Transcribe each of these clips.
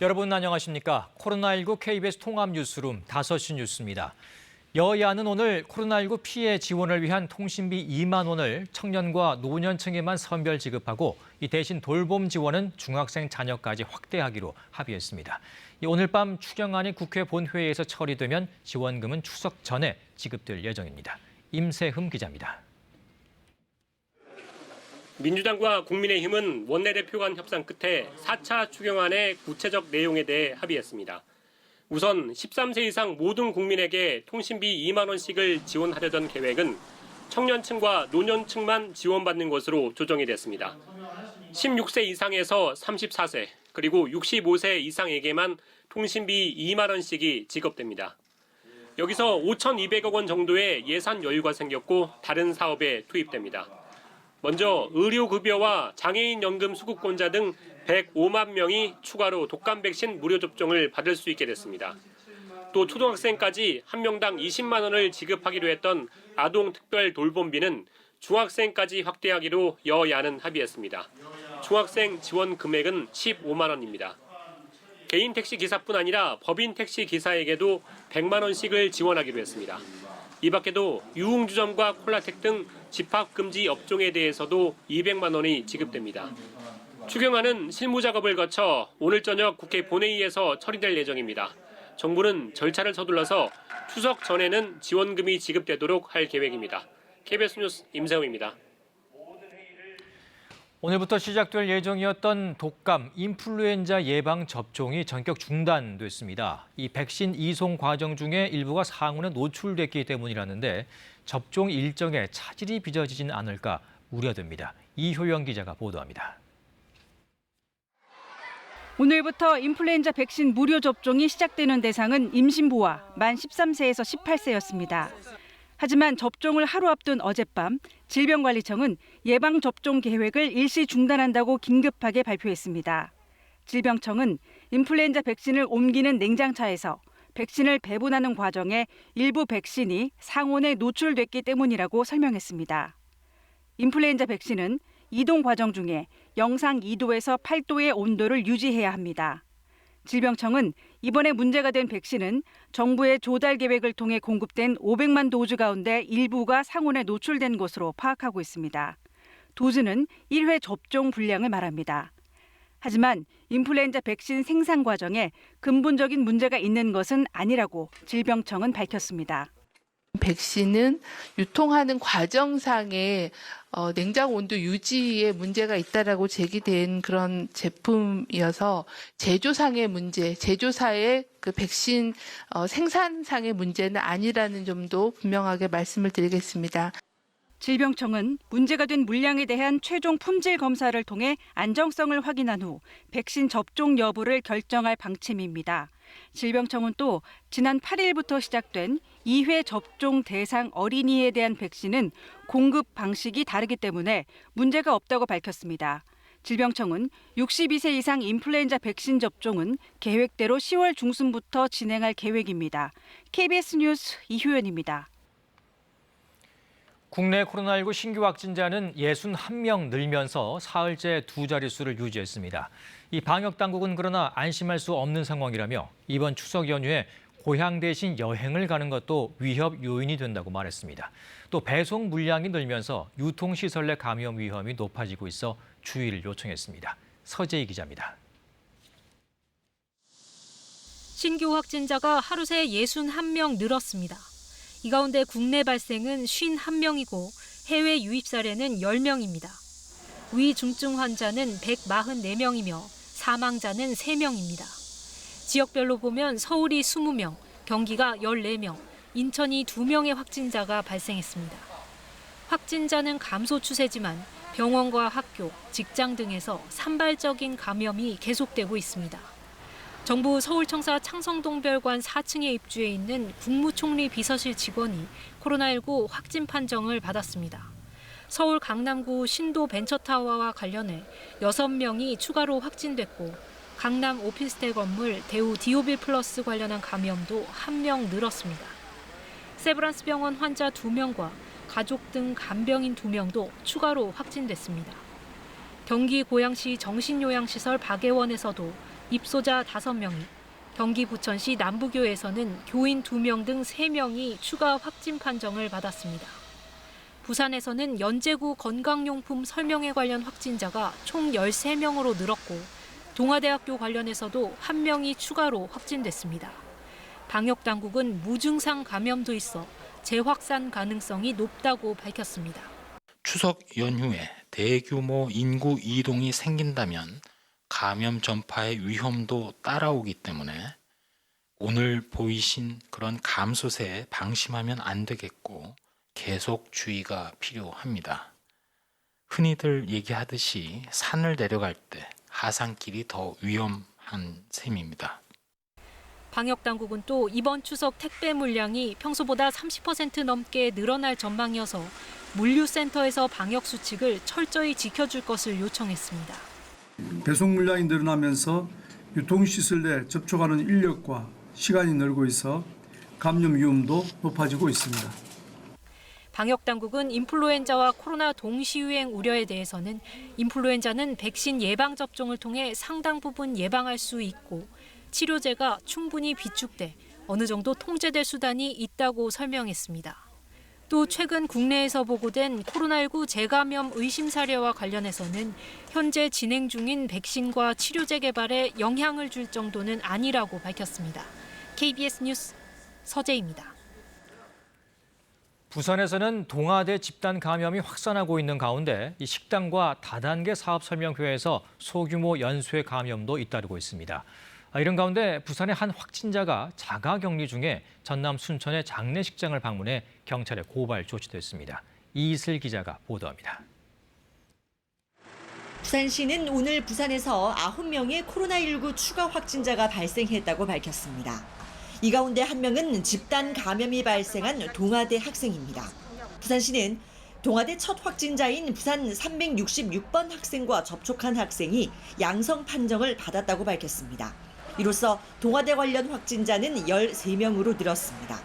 여러분 안녕하십니까? 코로나19 KBS 통합뉴스룸 5시 뉴스입니다. 여야는 오늘 코로나19 피해 지원을 위한 통신비 2만 원을 청년과 노년층에만 선별 지급하고 이 대신 돌봄 지원은 중학생 자녀까지 확대하기로 합의했습니다. 오늘 밤 추경안이 국회 본회의에서 처리되면 지원금은 추석 전에 지급될 예정입니다. 임세흠 기자입니다. 민주당과 국민의힘은 원내대표 간 협상 끝에 4차 추경안의 구체적 내용에 대해 합의했습니다. 우선 13세 이상 모든 국민에게 통신비 2만 원씩을 지원하려던 계획은 청년층과 노년층만 지원받는 것으로 조정이 됐습니다. 16세 이상에서 34세 그리고 65세 이상에게만 통신비 2만 원씩이 지급됩니다. 여기서 5,200억 원 정도의 예산 여유가 생겼고 다른 사업에 투입됩니다. 먼저 의료급여와 장애인연금 수급권자 등 105만 명이 추가로 독감 백신 무료 접종을 받을 수 있게 됐습니다. 또 초등학생까지 한 명당 20만 원을 지급하기로 했던 아동특별 돌봄비는 중학생까지 확대하기로 여야는 합의했습니다. 중학생 지원 금액은 15만 원입니다. 개인 택시 기사뿐 아니라 법인 택시 기사에게도 100만 원씩을 지원하기로 했습니다. 이 밖에도 유흥주점과 콜라텍 등 집합금지 업종에 대해서도 200만 원이 지급됩니다. 추경안은 실무 작업을 거쳐 오늘 저녁 국회 본회의에서 처리될 예정입니다. 정부는 절차를 서둘러서 추석 전에는 지원금이 지급되도록 할 계획입니다. KBS 뉴스 임세웅입니다. 오늘부터 시작될 예정이었던 독감, 인플루엔자 예방 접종이 전격 중단됐습니다. 이 백신 이송 과정 중에 일부가 상온에 노출됐기 때문이라는데 접종 일정에 차질이 빚어지진 않을까 우려됩니다. 이효영 기자가 보도합니다. 오늘부터 인플루엔자 백신 무료 접종이 시작되는 대상은 임신부와 만 13세에서 18세였습니다. 하지만 접종을 하루 앞둔 어젯밤 질병관리청은 예방접종 계획을 일시 중단한다고 긴급하게 발표했습니다. 질병청은 인플루엔자 백신을 옮기는 냉장차에서 백신을 배분하는 과정에 일부 백신이 상온에 노출됐기 때문이라고 설명했습니다. 인플루엔자 백신은 이동 과정 중에 영상 2도에서 8도의 온도를 유지해야 합니다. 질병청은 이번에 문제가 된 백신은 정부의 조달 계획을 통해 공급된 500만 도즈 가운데 일부가 상온에 노출된 것으로 파악하고 있습니다. 도즈는 1회 접종 분량을 말합니다. 하지만 인플루엔자 백신 생산 과정에 근본적인 문제가 있는 것은 아니라고 질병청은 밝혔습니다. 백신은 유통하는 과정상의 냉장 온도 유지에 문제가 있다라고 제기된 그런 제품이어서 제조상의 문제, 제조사의 그 백신 생산상의 문제는 아니라는 점도 분명하게 말씀을 드리겠습니다. 질병청은 문제가 된 물량에 대한 최종 품질 검사를 통해 안정성을 확인한 후 백신 접종 여부를 결정할 방침입니다. 질병청은 또 지난 8일부터 시작된 2회 접종 대상 어린이에 대한 백신은 공급 방식이 다르기 때문에 문제가 없다고 밝혔습니다. 질병청은 62세 이상 인플루엔자 백신 접종은 계획대로 10월 중순부터 진행할 계획입니다. KBS 뉴스 이효연입니다. 국내 코로나19 신규 확진자는 61명 늘면서 사흘째 두 자릿수를 유지했습니다. 이 방역당국은 그러나 안심할 수 없는 상황이라며 이번 추석 연휴에 고향 대신 여행을 가는 것도 위협 요인이 된다고 말했습니다. 또 배송 물량이 늘면서 유통시설 내 감염 위험이 높아지고 있어 주의를 요청했습니다. 서재희 기자입니다. 신규 확진자가 하루 새 61명 늘었습니다. 이 가운데 국내 발생은 51명이고 해외 유입 사례는 10명입니다. 위중증 환자는 144명이며 사망자는 3명입니다. 지역별로 보면 서울이 20명, 경기가 14명, 인천이 2명의 확진자가 발생했습니다. 확진자는 감소 추세지만 병원과 학교, 직장 등에서 산발적인 감염이 계속되고 있습니다. 정부 서울청사 창성동별관 4층에 입주해 있는 국무총리 비서실 직원이 코로나19 확진 판정을 받았습니다. 서울 강남구 신도 벤처타워와 관련해 6명이 추가로 확진됐고 강남 오피스텔 건물 대우 디오빌 플러스 관련한 감염도 1명 늘었습니다. 세브란스 병원 환자 2명과 가족 등 간병인 2명도 추가로 확진됐습니다. 경기 고양시 정신요양시설 박애원에서도 입소자 5명이, 경기 부천시 남부교에서는 교인 2명 등 3명이 추가 확진 판정을 받았습니다. 부산에서는 연제구 건강용품 설명회 관련 확진자가 총 13명으로 늘었고 동아대학교 관련해서도 1명이 추가로 확진됐습니다. 방역당국은 무증상 감염도 있어 재확산 가능성이 높다고 밝혔습니다. 추석 연휴에 대규모 인구 이동이 생긴다면 감염 전파의 위험도 따라오기 때문에 오늘 보이신 그런 감소세에 방심하면 안 되겠고 계속 주의가 필요합니다. 흔히들 얘기하듯이 산을 내려갈 때 하산길이 더 위험한 셈입니다. 방역당국은 또 이번 추석 택배 물량이 평소보다 30% 넘게 늘어날 전망이어서 물류센터에서 방역 수칙을 철저히 지켜줄 것을 요청했습니다. 배송 물량이 늘어나면서 유통시설 내 접촉하는 인력과 시간이 늘고 있어 감염 위험도 높아지고 있습니다. 방역당국은 인플루엔자와 코로나 동시유행 우려에 대해서는 인플루엔자는 백신 예방접종을 통해 상당 부분 예방할 수 있고 치료제가 충분히 비축돼 어느 정도 통제될 수단이 있다고 설명했습니다. 또 최근 국내에서 보고된 코로나19 재감염 의심 사례와 관련해서는 현재 진행 중인 백신과 치료제 개발에 영향을 줄 정도는 아니라고 밝혔습니다. KBS 뉴스 서재입니다. 부산에서는 동아대 집단 감염이 확산하고 있는 가운데 이 식당과 다단계 사업설명회에서 소규모 연쇄 감염도 잇따르고 있습니다. 이런 가운데 부산의 한 확진자가 자가격리 중에 전남 순천의 장례식장을 방문해 경찰에 고발 조치됐습니다. 이슬 기자가 보도합니다. 부산시는 오늘 부산에서 9명의 코로나19 추가 확진자가 발생했다고 밝혔습니다. 이 가운데 1명은 집단 감염이 발생한 동아대 학생입니다. 부산시는 동아대 첫 확진자인 부산 366번 학생과 접촉한 학생이 양성 판정을 받았다고 밝혔습니다. 이로써 동아대 관련 확진자는 13명으로 늘었습니다.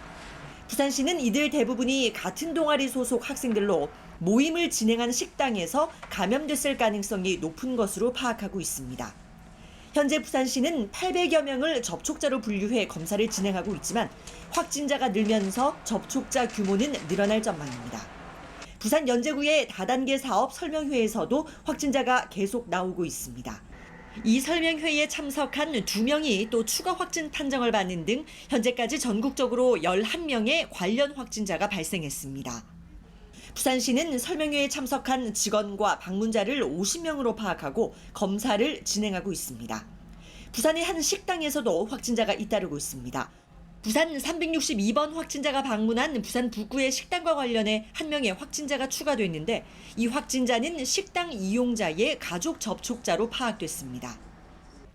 부산시는 이들 대부분이 같은 동아리 소속 학생들로 모임을 진행한 식당에서 감염됐을 가능성이 높은 것으로 파악하고 있습니다. 현재 부산시는 800여 명을 접촉자로 분류해 검사를 진행하고 있지만 확진자가 늘면서 접촉자 규모는 늘어날 전망입니다. 부산 연제구의 다단계 사업 설명회에서도 확진자가 계속 나오고 있습니다. 이 설명회에 참석한 2명이 또 추가 확진 판정을 받는 등 현재까지 전국적으로 11명의 관련 확진자가 발생했습니다. 부산시는 설명회에 참석한 직원과 방문자를 50명으로 파악하고 검사를 진행하고 있습니다. 부산의 한 식당에서도 확진자가 잇따르고 있습니다. 부산 362번 확진자가 방문한 부산 북구의 식당과 관련해 1명의 확진자가 추가됐는데 이 확진자는 식당 이용자의 가족 접촉자로 파악됐습니다.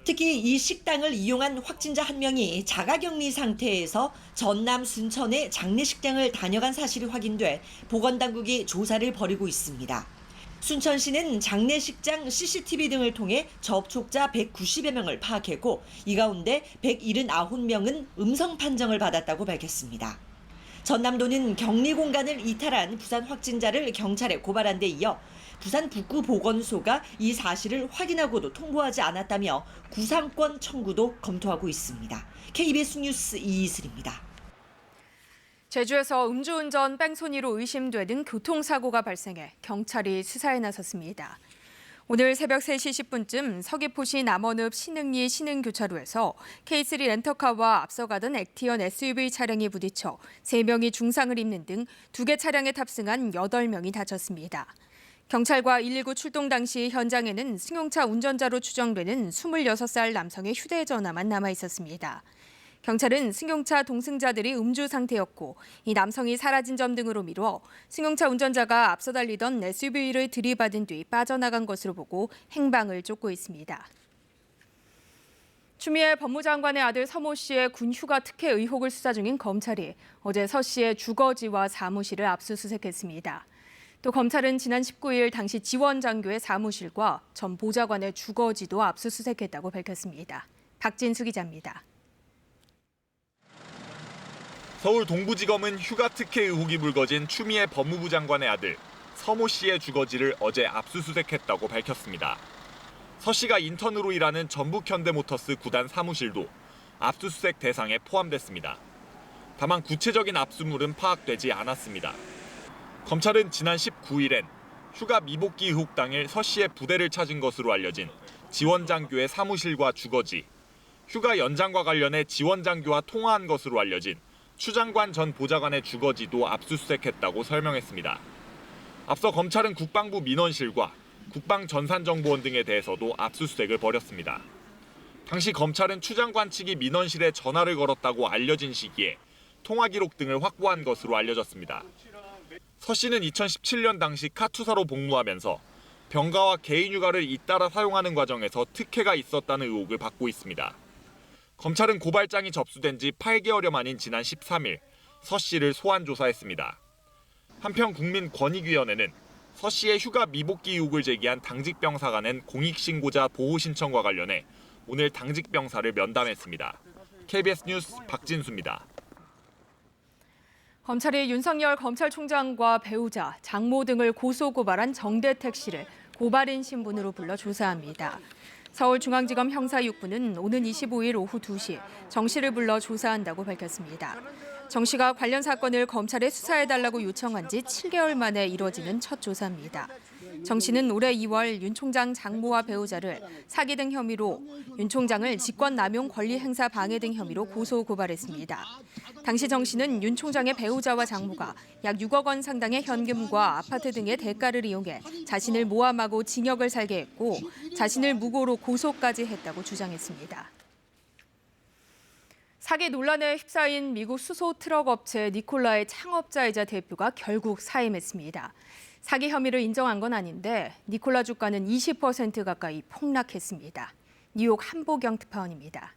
특히 이 식당을 이용한 확진자 1명이 자가격리 상태에서 전남 순천의 장례식장을 다녀간 사실이 확인돼 보건당국이 조사를 벌이고 있습니다. 순천시는 장례식장 CCTV 등을 통해 접촉자 190여 명을 파악했고 이 가운데 179명은 음성 판정을 받았다고 밝혔습니다. 전남도는 격리 공간을 이탈한 부산 확진자를 경찰에 고발한 데 이어 부산 북구 보건소가 이 사실을 확인하고도 통보하지 않았다며 구상권 청구도 검토하고 있습니다. KBS 뉴스 이이슬입니다. 제주에서 음주운전 뺑소니로 의심되는 교통사고가 발생해 경찰이 수사에 나섰습니다. 오늘 새벽 3시 10분쯤 서귀포시 남원읍 신흥리 신흥교차로에서 K3 렌터카와 앞서가던 액티언 SUV 차량이 부딪혀 3명이 중상을 입는 등 2개 차량에 탑승한 8명이 다쳤습니다. 경찰과 119 출동 당시 현장에는 승용차 운전자로 추정되는 26살 남성의 휴대전화만 남아 있었습니다. 경찰은 승용차 동승자들이 음주 상태였고 이 남성이 사라진 점 등으로 미뤄 승용차 운전자가 앞서 달리던 SUV를 들이받은 뒤 빠져나간 것으로 보고 행방을 쫓고 있습니다. 추미애 법무장관의 아들 서모 씨의 군 휴가 특혜 의혹을 수사 중인 검찰이 어제 서 씨의 주거지와 사무실을 압수수색했습니다. 또 검찰은 지난 19일 당시 지원장교의 사무실과 전 보좌관의 주거지도 압수수색했다고 밝혔습니다. 박진수 기자입니다. 서울 동부지검은 휴가 특혜 의혹이 불거진 추미애 법무부 장관의 아들 서모 씨의 주거지를 어제 압수수색했다고 밝혔습니다. 서 씨가 인턴으로 일하는 전북현대모터스 구단 사무실도 압수수색 대상에 포함됐습니다. 다만 구체적인 압수물은 파악되지 않았습니다. 검찰은 지난 19일엔 휴가 미복귀 의혹 당일 서 씨의 부대를 찾은 것으로 알려진 지원장교의 사무실과 주거지, 휴가 연장과 관련해 지원장교와 통화한 것으로 알려진 추 장관 전 보좌관의 주거지도 압수수색했다고 설명했습니다. 앞서 검찰은 국방부 민원실과 국방전산정보원 등에 대해서도 압수수색을 벌였습니다. 당시 검찰은 추 장관 측이 민원실에 전화를 걸었다고 알려진 시기에 통화 기록 등을 확보한 것으로 알려졌습니다. 서 씨는 2017년 당시 카투사로 복무하면서 병가와 개인 휴가를 잇따라 사용하는 과정에서 특혜가 있었다는 의혹을 받고 있습니다. 검찰은 고발장이 접수된 지 8개월여 만인 지난 13일 서 씨를 소환 조사했습니다. 한편 국민권익위원회는 서 씨의 휴가 미복귀 의혹을 제기한 당직병사가 낸 공익신고자 보호 신청과 관련해 오늘 당직병사를 면담했습니다. KBS 뉴스 박진수입니다. 검찰이 윤석열 검찰총장과 배우자, 장모 등을 고소고발한 정대택 씨를 고발인 신분으로 불러 조사합니다. 서울중앙지검 형사 6부는 오는 25일 오후 2시 정 씨를 불러 조사한다고 밝혔습니다. 정 씨가 관련 사건을 검찰에 수사해달라고 요청한 지 7개월 만에 이뤄지는 첫 조사입니다. 정 씨는 올해 2월 윤 총장 장모와 배우자를 사기 등 혐의로 윤 총장을 직권남용 권리행사 방해 등 혐의로 고소 고발했습니다. 당시 정 씨는 윤 총장의 배우자와 장모가 약 6억 원 상당의 현금과 아파트 등의 대가를 이용해 자신을 모함하고 징역을 살게 했고 자신을 무고로 고소까지 했다고 주장했습니다. 사기 논란에 휩싸인 미국 수소 트럭 업체 니콜라의 창업자이자 대표가 결국 사임했습니다. 사기 혐의를 인정한 건 아닌데 니콜라 주가는 20% 가까이 폭락했습니다. 뉴욕 한보경 특파원입니다.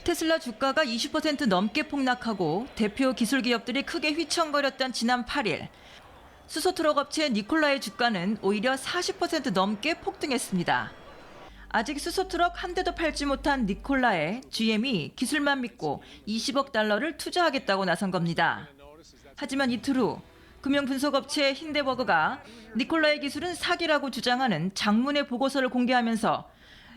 테슬라 주가가 20% 넘게 폭락하고 대표 기술 기업들이 크게 휘청거렸던 지난 8일. 수소 트럭 업체 니콜라의 주가는 오히려 40% 넘게 폭등했습니다. 아직 수소 트럭 한 대도 팔지 못한 니콜라에 GM이 기술만 믿고 20억 달러를 투자하겠다고 나선 겁니다. 하지만 이틀 후 금융분석업체 힌데버그가 니콜라의 기술은 사기라고 주장하는 장문의 보고서를 공개하면서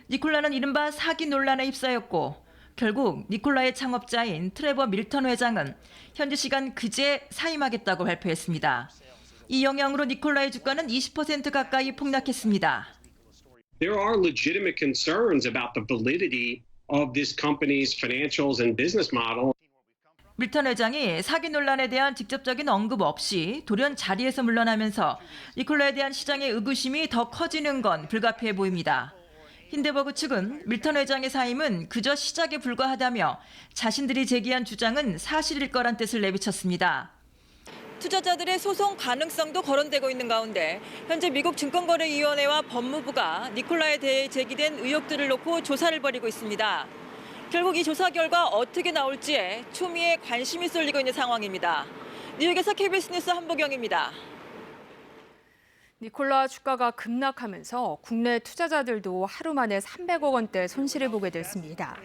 니콜라는 이른바 사기 논란에 휩싸였고 결국 니콜라의 창업자인 트레버 밀턴 회장은 현지 시간 그제 사임하겠다고 발표했습니다. 이 영향으로 니콜라의 주가는 20% 가까이 폭락했습니다. There are legitimate concerns about the validity of this company's financials and business model. 밀턴 회장이 사기 논란에 대한 직접적인 언급 없이 돌연 자리에서 물러나면서 니콜라에 대한 시장의 의구심이 더 커지는 건 불가피해 보입니다. 힌데버그 측은 밀턴 회장의 사임은 그저 시작에 불과하다며 자신들이 제기한 주장은 사실일 거란 뜻을 내비쳤습니다. 투자자들의 소송 가능성도 거론되고 있는 가운데 현재 미국 증권거래위원회와 법무부가 니콜라에 대해 제기된 의혹들을 놓고 조사를 벌이고 있습니다. 결국 이 조사 결과 어떻게 나올지에 초미의 관심이 쏠리고 있는 상황입니다. 뉴욕에서 KBS 뉴스 한보경입니다. 니콜라 주가가 급락하면서 국내 투자자들도 하루 만에 300억 원대 손실을 보게 됐습니다.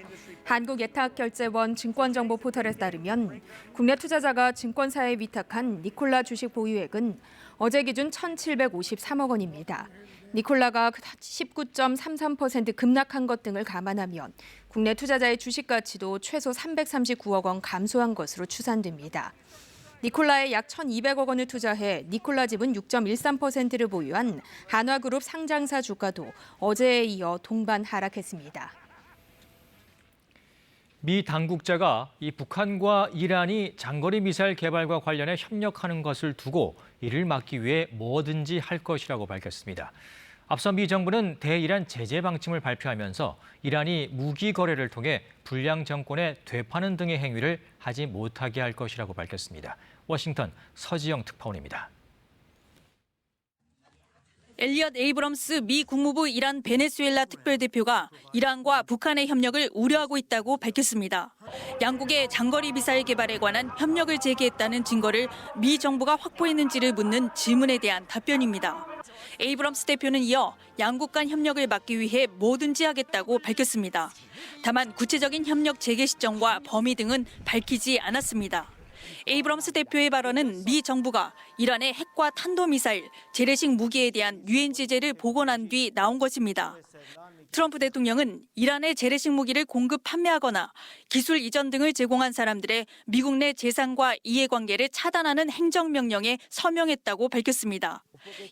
한국예탁결제원 증권정보 포털에 따르면 국내 투자자가 증권사에 위탁한 니콜라 주식 보유액은 어제 기준 1,753억 원입니다. 니콜라가 19.33% 급락한 것 등을 감안하면 국내 투자자의 주식 가치도 최소 339억 원 감소한 것으로 추산됩니다. 니콜라에 약 1,200억 원을 투자해 니콜라 지분 6.13%를 보유한 한화그룹 상장사 주가도 어제에 이어 동반 하락했습니다. 미 당국자가 이 북한과 이란이 장거리 미사일 개발과 관련해 협력하는 것을 두고 이를 막기 위해 뭐든지 할 것이라고 밝혔습니다. 앞서 미 정부는 대이란 제재 방침을 발표하면서 이란이 무기 거래를 통해 불량 정권에 되파는 등의 행위를 하지 못하게 할 것이라고 밝혔습니다. 워싱턴 서지영 특파원입니다. 엘리엇 에이브럼스 미 국무부 이란 베네수엘라 특별대표가 이란과 북한의 협력을 우려하고 있다고 밝혔습니다. 양국의 장거리 미사일 개발에 관한 협력을 제기했다는 증거를 미 정부가 확보했는지를 묻는 질문에 대한 답변입니다. 에이브럼스 대표는 이어 양국 간 협력을 막기 위해 뭐든지 하겠다고 밝혔습니다. 다만 구체적인 협력 재개 시점과 범위 등은 밝히지 않았습니다. 에이브럼스 대표의 발언은 미 정부가 이란의 핵과 탄도미사일, 재래식 무기에 대한 유엔 제재를 복원한 뒤 나온 것입니다. 트럼프 대통령은 이란의 재래식 무기를 공급 판매하거나 기술 이전 등을 제공한 사람들의 미국 내 재산과 이해관계를 차단하는 행정명령에 서명했다고 밝혔습니다.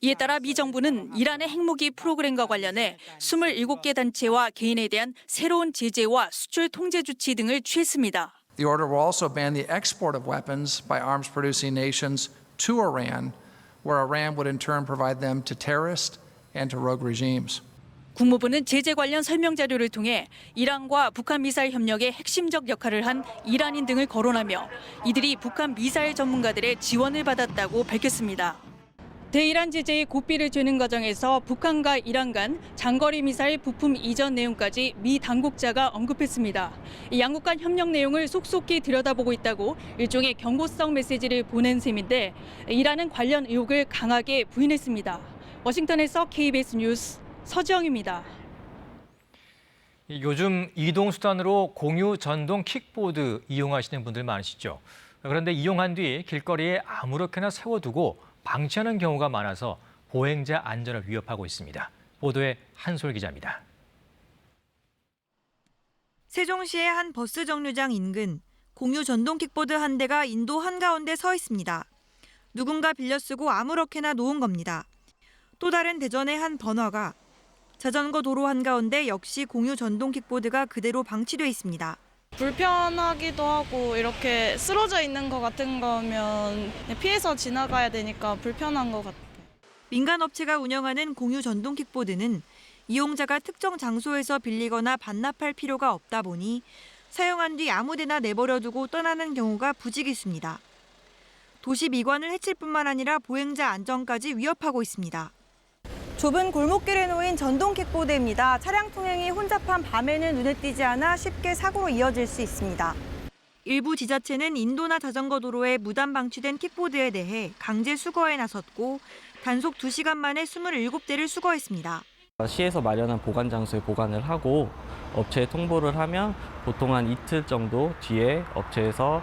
이에 따라 미 정부는 이란의 핵무기 프로그램과 관련해 27개 단체와 개인에 대한 새로운 제재와 수출 통제 조치 등을 취했습니다. The order will also ban the export of weapons by arms-producing nations to Iran, where Iran would in turn provide them to terrorist and to rogue regimes. 국무부는 제재 관련 설명 자료를 통해 이란과 북한 미사일 협력에 핵심적 역할을 한 이란인 등을 거론하며 이들이 북한 미사일 전문가들의 지원을 받았다고 밝혔습니다. 대이란 제재의 고삐를 죄는 과정에서 북한과 이란 간 장거리 미사일 부품 이전 내용까지 미 당국자가 언급했습니다. 양국 간 협력 내용을 속속히 들여다보고 있다고 일종의 경고성 메시지를 보낸 셈인데 이란은 관련 의혹을 강하게 부인했습니다. 워싱턴에서 KBS 뉴스 서지영입니다. 요즘 이동수단으로 공유 전동 킥보드 이용하시는 분들 많으시죠. 그런데 이용한 뒤 길거리에 아무렇게나 세워두고 방치하는 경우가 많아서 보행자 안전을 위협하고 있습니다. 보도에 한솔 기자입니다. 세종시의 한 버스 정류장 인근 공유 전동 킥보드 한 대가 인도 한가운데 서 있습니다. 누군가 빌려 쓰고 아무렇게나 놓은 겁니다. 또 다른 대전의 한 번화가 자전거 도로 한가운데 역시 공유 전동 킥보드가 그대로 방치돼 있습니다. 불편하기도 하고 이렇게 쓰러져 있는 것 같은 거면 피해서 지나가야 되니까 불편한 것 같아요. 민간 업체가 운영하는 공유 전동 킥보드는 이용자가 특정 장소에서 빌리거나 반납할 필요가 없다 보니 사용한 뒤 아무데나 내버려두고 떠나는 경우가 부지기수입니다. 도시 미관을 해칠 뿐만 아니라 보행자 안전까지 위협하고 있습니다. 좁은 골목길에 놓인 전동 킥보드입니다. 차량 통행이 혼잡한 밤에는 눈에 띄지 않아 쉽게 사고로 이어질 수 있습니다. 일부 지자체는 인도나 자전거 도로에 무단 방치된 킥보드에 대해 강제 수거에 나섰고 단속 2시간 만에 27대를 수거했습니다. 시에서 마련한 보관 장소에 보관을 하고 업체에 통보를 하면 보통 한 이틀 정도 뒤에 업체에서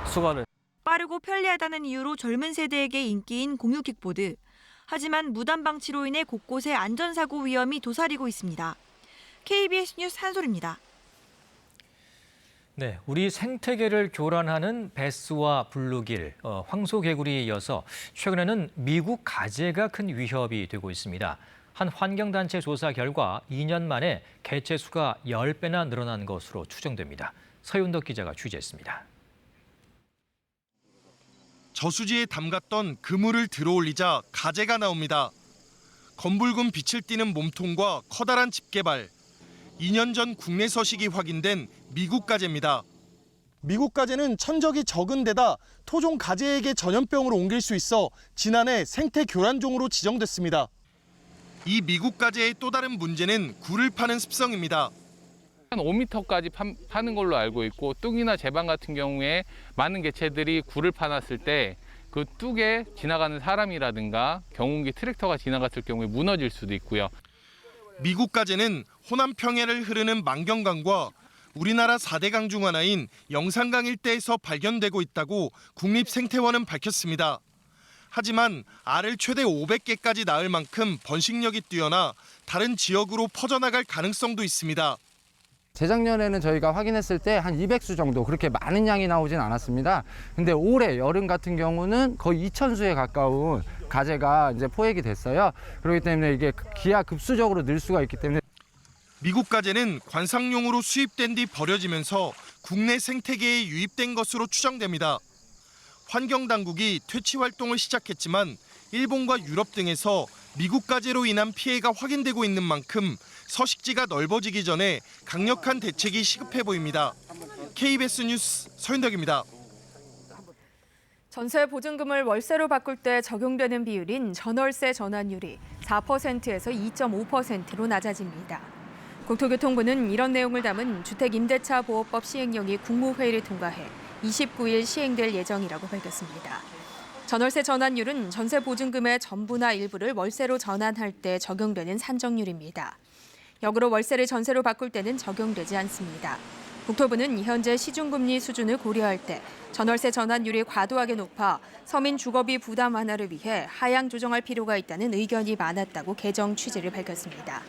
수거를. 빠르고 편리하다는 이유로 젊은 세대에게 인기인 공유 킥보드. 하지만 무단 방치로 인해 곳곳에 안전사고 위험이 도사리고 있습니다. KBS 뉴스 한솔입니다. 네, 우리 생태계를 교란하는 베스와 블루길, 황소개구리에 이어서 최근에는 미국 가재가 큰 위협이 되고 있습니다. 한 환경단체 조사 결과 2년 만에 개체 수가 10배나 늘어난 것으로 추정됩니다. 서윤덕 기자가 취재했습니다. 저수지에 담갔던 그물을 들어올리자 가재가 나옵니다. 검붉은 빛을 띠는 몸통과 커다란 집게발. 2년 전 국내 서식이 확인된 미국 가재입니다. 미국 가재는 천적이 적은 데다 토종 가재에게 전염병으로 옮길 수 있어 지난해 생태 교란종으로 지정됐습니다. 이 미국 가재의 또 다른 문제는 굴을 파는 습성입니다. 한 5m까지 파는 걸로 알고 있고 뚝이나 제방 같은 경우에 많은 개체들이 굴을 파놨을 때 그 뚝에 지나가는 사람이라든가 경운기 트랙터가 지나갔을 경우에 무너질 수도 있고요. 미국 가재는 호남 평야를 흐르는 만경강과 우리나라 4대 강 중 하나인 영산강 일대에서 발견되고 있다고 국립생태원은 밝혔습니다. 하지만 알을 최대 500개까지 낳을 만큼 번식력이 뛰어나 다른 지역으로 퍼져나갈 가능성도 있습니다. 재작년에는 저희가 확인했을 때 한 200수 정도 그렇게 많은 양이 나오진 않았습니다. 근데 올해 여름 같은 경우는 거의 2,000수에 가까운 가재가 이제 포획이 됐어요. 그렇기 때문에 이게 기하급수적으로 늘 수가 있기 때문에 미국 가재는 관상용으로 수입된 뒤 버려지면서 국내 생태계에 유입된 것으로 추정됩니다. 환경당국이 퇴치 활동을 시작했지만 일본과 유럽 등에서 미국 가재로 인한 피해가 확인되고 있는 만큼 서식지가 넓어지기 전에 강력한 대책이 시급해 보입니다. KBS 뉴스 서윤덕입니다. 전세 보증금을 월세로 바꿀 때 적용되는 비율인 전월세 전환율이 4%에서 2.5%로 낮아집니다. 국토교통부는 이런 내용을 담은 주택임대차 보호법 시행령이 국무회의를 통과해 29일 시행될 예정이라고 밝혔습니다. 전월세 전환율은 전세 보증금의 전부나 일부를 월세로 전환할 때 적용되는 산정률입니다. 역으로 월세를 전세로 바꿀 때는 적용되지 않습니다. 국토부는 현재 시중금리 수준을 고려할 때 전월세 전환율이 과도하게 높아 서민 주거비 부담 완화를 위해 하향 조정할 필요가 있다는 의견이 많았다고 개정 취지를 밝혔습니다.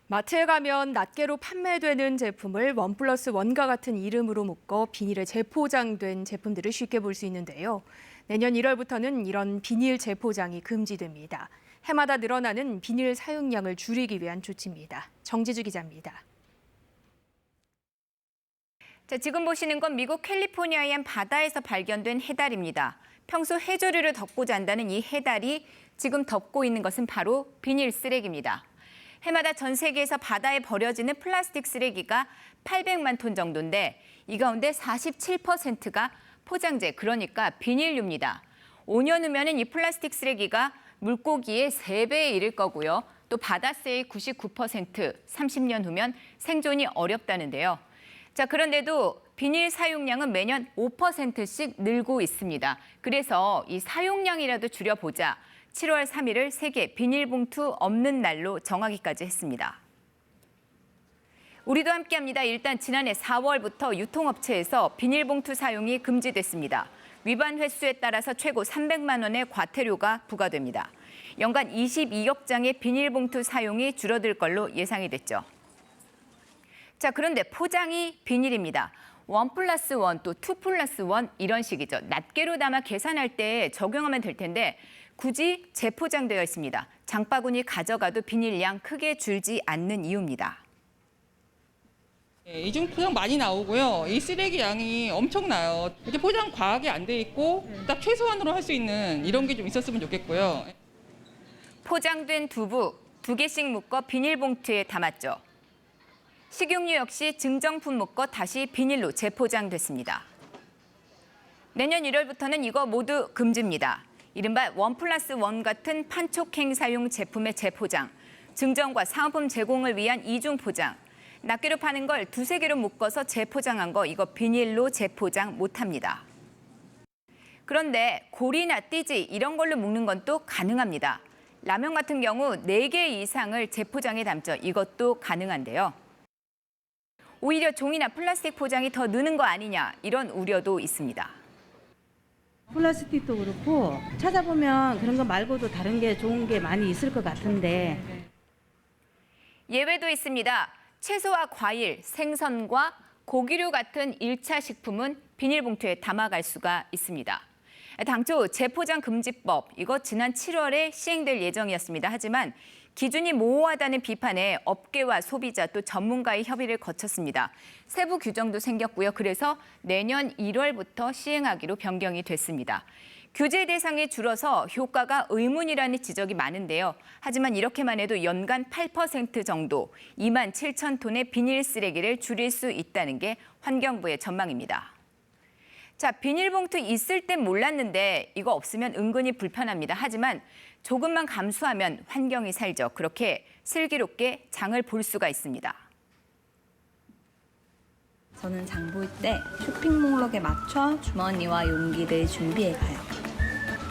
마트에 가면 낱개로 판매되는 제품을 1+1과 같은 이름으로 묶어 비닐에 재포장된 제품들을 쉽게 볼 수 있는데요. 내년 1월부터는 이런 비닐 재포장이 금지됩니다. 해마다 늘어나는 비닐 사용량을 줄이기 위한 조치입니다. 정지주 기자입니다. 자, 지금 보시는 건 미국 캘리포니아의 한 바다에서 발견된 해달입니다. 평소 해조류를 덮고 잔다는 이 해달이 지금 덮고 있는 것은 바로 비닐 쓰레기입니다. 해마다 전 세계에서 바다에 버려지는 플라스틱 쓰레기가 800만 톤 정도인데 이 가운데 47%가 포장재, 그러니까 비닐류입니다. 5년 후면은 이 플라스틱 쓰레기가 물고기의 3배에 이를 거고요. 또 바다새의 99%, 30년 후면 생존이 어렵다는데요. 자, 그런데도 비닐 사용량은 매년 5%씩 늘고 있습니다. 그래서 이 사용량이라도 줄여보자 7월 3일을 세계 비닐봉투 없는 날로 정하기까지 했습니다. 우리도 함께합니다. 일단 지난해 4월부터 유통업체에서 비닐봉투 사용이 금지됐습니다. 위반 횟수에 따라서 최고 300만 원의 과태료가 부과됩니다. 연간 22억 장의 비닐봉투 사용이 줄어들 걸로 예상이 됐죠. 자, 그런데 포장이 비닐입니다. 1+1 또 2+1 이런 식이죠. 낱개로 담아 계산할 때 적용하면 될 텐데 굳이 재포장되어 있습니다. 장바구니 가져가도 비닐량 크게 줄지 않는 이유입니다. 이중 포장 많이 나오고요. 이 쓰레기 양이 엄청나요. 이렇게 포장 과하게 안 돼 있고 딱 최소한으로 할 수 있는 이런 게 좀 있었으면 좋겠고요. 포장된 두부 2개씩 묶어 비닐봉투에 담았죠. 식용유 역시 증정품 묶어 다시 비닐로 재포장됐습니다. 내년 1월부터는 이거 모두 금지입니다. 이른바 1+1 같은 판촉행사용 제품의 재포장, 증정과 사은품 제공을 위한 이중 포장, 낱개로 파는 걸 2-3개로 묶어서 재포장한 거 이거 비닐로 재포장 못합니다. 그런데 고리나 띠지 이런 걸로 묶는 건 또 가능합니다. 라면 같은 경우 4개 이상을 재포장에 담죠. 이것도 가능한데요. 오히려 종이나 플라스틱 포장이 더 느는 거 아니냐 이런 우려도 있습니다. 플라스틱도 그렇고 찾아보면 그런 거 말고도 다른 게 좋은 게 많이 있을 것 같은데. 예외도 있습니다. 채소와 과일, 생선과 고기류 같은 1차 식품은 비닐봉투에 담아갈 수가 있습니다. 당초 재포장 금지법, 이거 지난 7월에 시행될 예정이었습니다. 하지만 기준이 모호하다는 비판에 업계와 소비자 또 전문가의 협의를 거쳤습니다. 세부 규정도 생겼고요. 그래서 내년 1월부터 시행하기로 변경이 됐습니다. 규제 대상이 줄어서 효과가 의문이라는 지적이 많은데요. 하지만 이렇게만 해도 연간 8% 정도 2만 7천 톤의 비닐 쓰레기를 줄일 수 있다는 게 환경부의 전망입니다. 자, 비닐봉투 있을 땐 몰랐는데 이거 없으면 은근히 불편합니다. 하지만 조금만 감수하면 환경이 살죠. 그렇게 슬기롭게 장을 볼 수가 있습니다. 저는 장 볼 때 쇼핑 목록에 맞춰 주머니와 용기를 준비해 가요.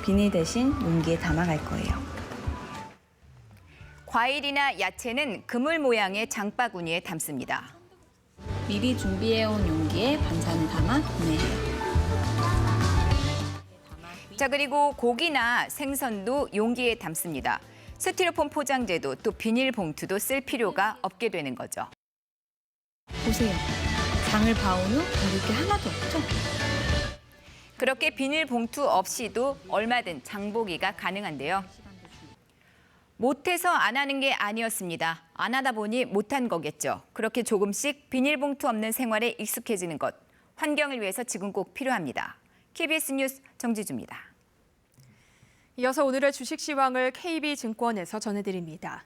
비닐 대신 용기에 담아갈 거예요. 과일이나 야채는 그물 모양의 장바구니에 담습니다. 미리 준비해온 용기에 반찬을 담아 구매해요. 자, 그리고 고기나 생선도 용기에 담습니다. 스티로폼 포장재도 또 비닐봉투도 쓸 필요가 없게 되는 거죠. 보세요. 장을 봐온 후 버릴 게 하나도 없죠? 그렇게 비닐봉투 없이도 얼마든 장보기가 가능한데요. 못해서 안 하는 게 아니었습니다. 안 하다 보니 못한 거겠죠. 그렇게 조금씩 비닐봉투 없는 생활에 익숙해지는 것, 환경을 위해서 지금 꼭 필요합니다. KBS 뉴스 정지주입니다. 이어서 오늘의 주식 시황을 KB증권에서 전해드립니다.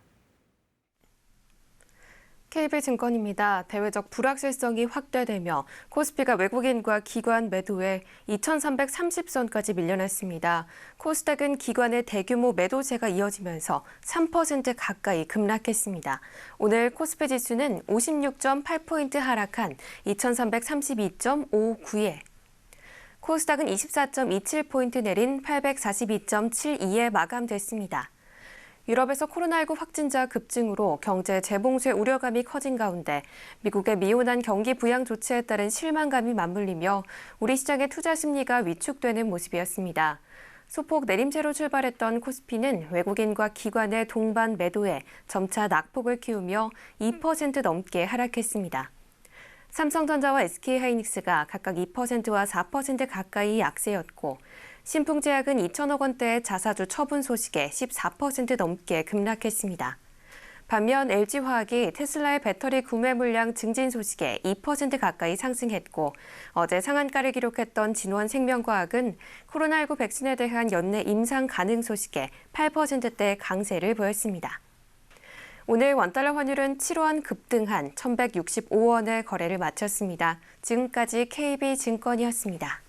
KB증권입니다. 대외적 불확실성이 확대되며 코스피가 외국인과 기관 매도에 2,330선까지 밀려났습니다. 코스닥은 기관의 대규모 매도세가 이어지면서 3% 가까이 급락했습니다. 오늘 코스피 지수는 56.8포인트 하락한 2,332.59에 코스닥은 24.27포인트 내린 842.72에 마감됐습니다. 유럽에서 코로나19 확진자 급증으로 경제 재봉쇄 우려감이 커진 가운데 미국의 미온한 경기 부양 조치에 따른 실망감이 맞물리며 우리 시장의 투자 심리가 위축되는 모습이었습니다. 소폭 내림세로 출발했던 코스피는 외국인과 기관의 동반 매도에 점차 낙폭을 키우며 2% 넘게 하락했습니다. 삼성전자와 SK하이닉스가 각각 2%와 4% 가까이 약세였고 신풍제약은 2천억 원대의 자사주 처분 소식에 14% 넘게 급락했습니다. 반면 LG화학이 테슬라의 배터리 구매 물량 증진 소식에 2% 가까이 상승했고 어제 상한가를 기록했던 진원생명과학은 코로나19 백신에 대한 연내 임상 가능 소식에 8%대 강세를 보였습니다. 오늘 원달러 환율은 7원 급등한 1,165원에 거래를 마쳤습니다. 지금까지 KB증권이었습니다.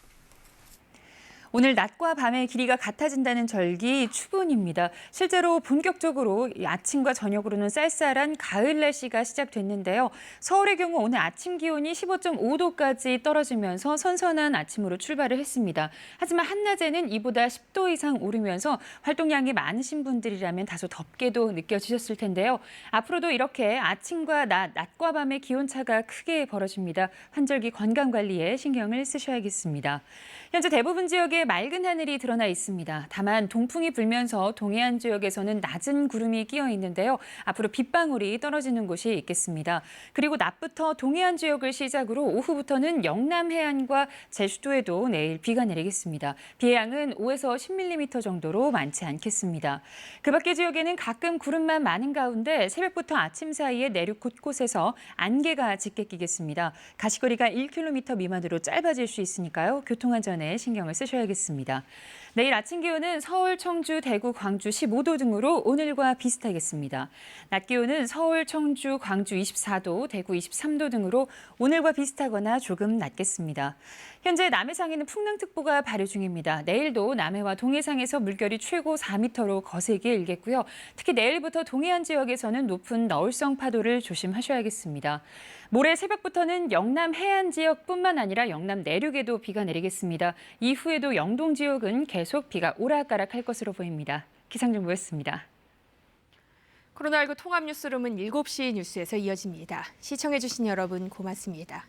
오늘 낮과 밤의 길이가 같아진다는 절기 추분입니다. 실제로 본격적으로 아침과 저녁으로는 쌀쌀한 가을 날씨가 시작됐는데요. 서울의 경우 오늘 아침 기온이 15.5도까지 떨어지면서 선선한 아침으로 출발을 했습니다. 하지만 한낮에는 이보다 10도 이상 오르면서 활동량이 많으신 분들이라면 다소 덥게도 느껴지셨을 텐데요. 앞으로도 이렇게 아침과 낮과 밤의 기온차가 크게 벌어집니다. 환절기 건강관리에 신경을 쓰셔야겠습니다. 현재 대부분 지역에 맑은 하늘이 드러나 있습니다. 다만 동풍이 불면서 동해안 지역에서는 낮은 구름이 끼어 있는데요. 앞으로 빗방울이 떨어지는 곳이 있겠습니다. 그리고 낮부터 동해안 지역을 시작으로 오후부터는 영남 해안과 제주도에도 내일 비가 내리겠습니다. 비의 양은 5에서 10mm 정도로 많지 않겠습니다. 그 밖의 지역에는 가끔 구름만 많은 가운데 새벽부터 아침 사이에 내륙 곳곳에서 안개가 짙게 끼겠습니다. 가시거리가 1km 미만으로 짧아질 수 있으니까요. 교통안전에 신경을 쓰셔야겠습니다. 내일 아침 기온은 서울, 청주, 대구, 광주 15도 등으로 오늘과 비슷하겠습니다. 낮 기온은 서울, 청주, 광주 24도, 대구 23도 등으로 오늘과 비슷하거나 조금 낮겠습니다. 현재 남해상에는 풍랑특보가 발효 중입니다. 내일도 남해와 동해상에서 물결이 최고 4m로 거세게 일겠고요. 특히 내일부터 동해안 지역에서는 높은 너울성 파도를 조심하셔야겠습니다. 모레 새벽부터는 영남 해안 지역뿐만 아니라 영남 내륙에도 비가 내리겠습니다. 이후에도 영동 지역은 계속 비가 오락가락할 것으로 보입니다. 기상정보였습니다. 코로나19 통합 뉴스룸은 7시 뉴스에서 이어집니다. 시청해주신 여러분 고맙습니다.